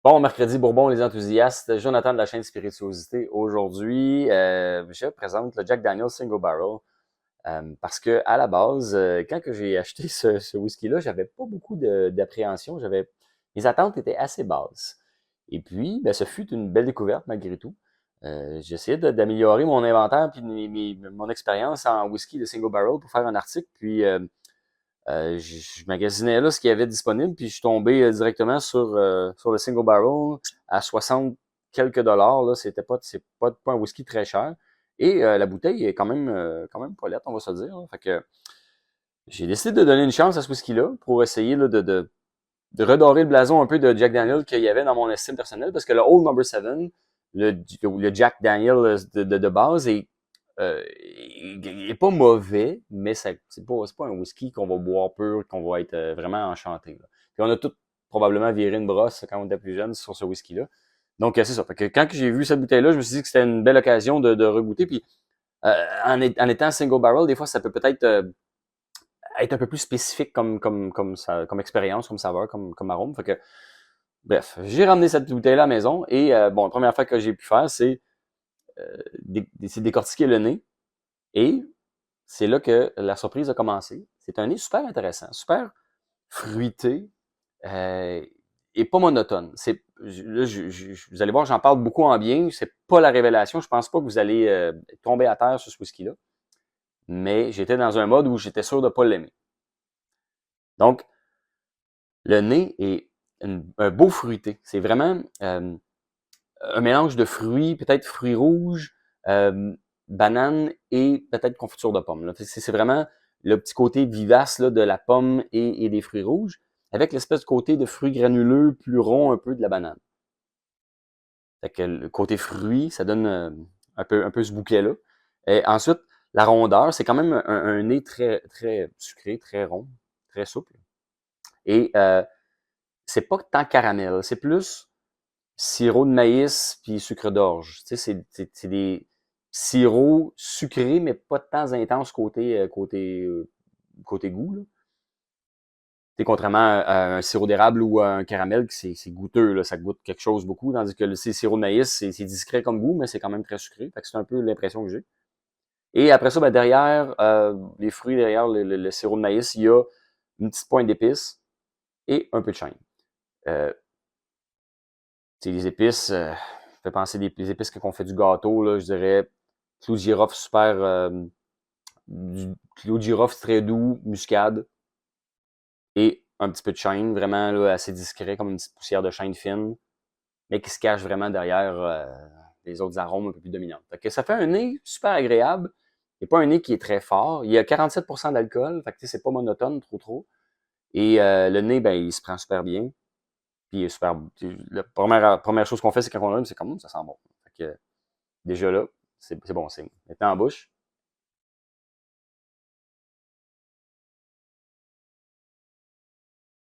Bon, mercredi, Bourbon, les enthousiastes, Jonathan de la chaîne Spirituosité. Aujourd'hui, je présente le Jack Daniel's Single Barrel parce que à la base, quand que j'ai acheté ce whisky-là, j'avais pas beaucoup d'appréhension. Mes attentes étaient assez basses. Et puis, ben, ce fut une belle découverte malgré tout. J'ai essayé d'améliorer mon inventaire puis mon expérience en whisky de Single Barrel pour faire un article. Puis, je magasinais là ce qu'il y avait disponible, puis je suis tombé directement sur le Single Barrel à 60 quelques dollars. Là, c'est pas un whisky très cher. Et la bouteille est quand même pas lettre, on va se dire. Là. Fait que j'ai décidé de donner une chance à ce whisky-là pour essayer là, de redorer le blason un peu de Jack Daniel qu'il y avait dans mon estime personnelle, parce que le Old Number 7, le Jack Daniel de base, il est pas mauvais, mais c'est pas un whisky qu'on va boire pur, qu'on va être vraiment enchanté. Là. Puis on a tous probablement viré une brosse quand on était plus jeune sur ce whisky-là. Donc c'est ça. Fait que quand j'ai vu cette bouteille-là, je me suis dit que c'était une belle occasion de regoûter. Puis en étant single barrel, des fois, ça peut peut-être être un peu plus spécifique comme expérience, comme saveur, comme arôme. Fait que, bref, j'ai ramené cette bouteille-là à la maison et bon, la première fois que j'ai pu faire, c'est décortiquer le nez. Et c'est là que la surprise a commencé. C'est un nez super intéressant, super fruité euh, et pas monotone. Vous allez voir, j'en parle beaucoup en bien. C'est pas la révélation. Je pense pas que vous allez tomber à terre sur ce whisky-là. Mais j'étais dans un mode où j'étais sûr de pas l'aimer. Donc, le nez est un beau fruité. C'est vraiment un mélange de fruits, peut-être fruits rouges, banane et peut-être confiture de pomme. C'est vraiment le petit côté vivace là, de la pomme et des fruits rouges, avec l'espèce de côté de fruits granuleux plus rond un peu de la banane. Fait que le côté fruit, ça donne un peu ce bouquet-là. Et ensuite, la rondeur, c'est quand même un nez très, très sucré, très rond, très souple. Et c'est pas tant caramel, c'est plus sirop de maïs puis sucre d'orge. Tu sais, c'est des sirops sucrés, mais pas de temps intense côté goût. Là. Contrairement à un sirop d'érable ou à un caramel, c'est goûteux, là, ça goûte quelque chose beaucoup, tandis que le sirop de maïs, c'est discret comme goût, mais c'est quand même très sucré. Fait que c'est un peu l'impression que j'ai. Et après ça, ben, derrière les fruits, derrière le sirop de maïs, il y a une petite pointe d'épices et un peu de chêne. Euh, les épices, fait penser des épices qu'on fait du gâteau, là, je dirais clou de girofle super, du clou de girofle très doux, muscade, et un petit peu de chêne, vraiment là, assez discret, comme une petite poussière de chêne fine, mais qui se cache vraiment derrière les autres arômes un peu plus dominants. Fait que ça fait un nez super agréable, et pas un nez qui est très fort. Il y a 47% d'alcool, fait que c'est pas monotone trop. Et le nez, ben, il se prend super bien. Puis il est super. La première chose qu'on fait, c'est quand on l'aime, c'est comme ça sent bon. Fait que, déjà là, c'est bon signe. Maintenant en bouche.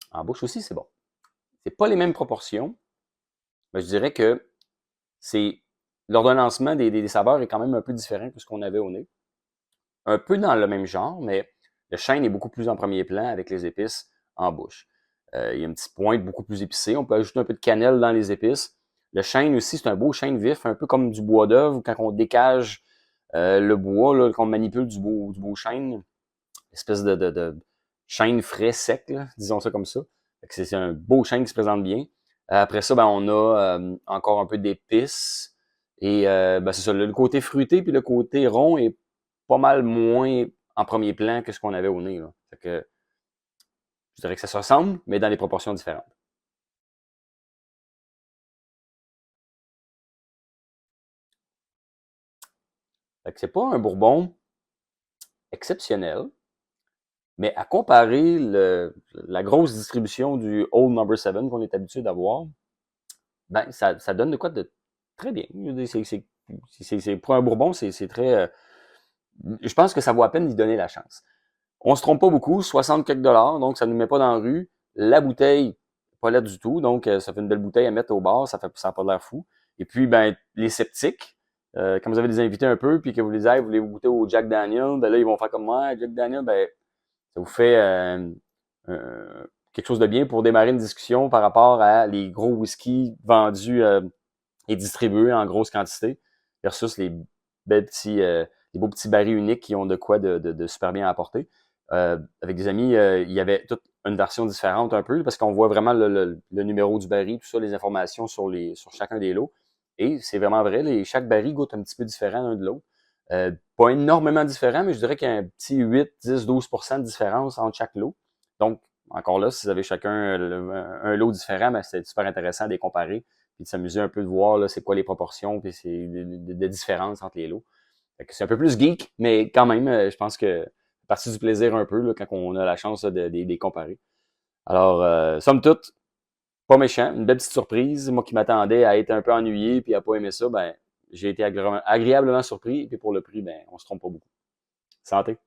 En bouche aussi, c'est bon. C'est pas les mêmes proportions, mais je dirais que c'est l'ordonnancement des saveurs est quand même un peu différent que ce qu'on avait au nez. Un peu dans le même genre, mais le chêne est beaucoup plus en premier plan avec les épices en bouche. Il y a une petite pointe beaucoup plus épicée. On peut ajouter un peu de cannelle dans les épices. Le chêne aussi, c'est un beau chêne vif, un peu comme du bois d'œuvre quand on décage le bois, là, qu'on manipule du beau chêne. Espèce de chêne frais sec, là, disons ça comme ça. C'est un beau chêne qui se présente bien. Après ça, ben, on a encore un peu d'épices. Et ben, c'est ça, le côté fruité puis le côté rond est pas mal moins en premier plan que ce qu'on avait au nez. Là. Fait que je dirais que ça se ressemble, mais dans des proportions différentes. Fait que c'est pas un bourbon exceptionnel, mais à comparer la grosse distribution du Old Number 7 qu'on est habitué d'avoir, ben ça donne de quoi de très bien. Pour un bourbon, c'est très. Je pense que ça vaut à peine d'y donner la chance. On se trompe pas beaucoup, 60 quelques dollars, donc ça ne nous met pas dans la rue. La bouteille, pas laide du tout, donc ça fait une belle bouteille à mettre au bar, ça n'a pas l'air fou. Et puis, ben, les sceptiques, quand vous avez des invités un peu, puis que vous les dites, hey, voulez-vous goûter au Jack Daniel, ben là, ils vont faire comme moi, Jack Daniel, ben, ça vous fait quelque chose de bien pour démarrer une discussion par rapport à les gros whisky vendus et distribués en grosse quantité versus les les beaux petits barils uniques qui ont de quoi de super bien apporter. Avec des amis, il y avait toute une version différente un peu parce qu'on voit vraiment le numéro du baril, tout ça, les informations sur chacun des lots. Et c'est vraiment vrai, chaque baril goûte un petit peu différent l'un de l'autre. Pas énormément différent, mais je dirais qu'il y a un petit 8, 10, 12% de différence entre chaque lot. Donc, encore là, si vous avez chacun un lot différent, ben, c'est super intéressant de les comparer puis de s'amuser un peu de voir là, c'est quoi les proportions puis c'est des différences entre les lots. C'est un peu plus geek, mais quand même, je pense que c'est partie du plaisir un peu là, quand on a la chance là, de les comparer. Alors, somme toute, pas méchant, une belle petite surprise. Moi qui m'attendais à être un peu ennuyé puis à pas aimer ça, ben j'ai été agréablement surpris. Et puis pour le prix, ben on se trompe pas beaucoup. Santé.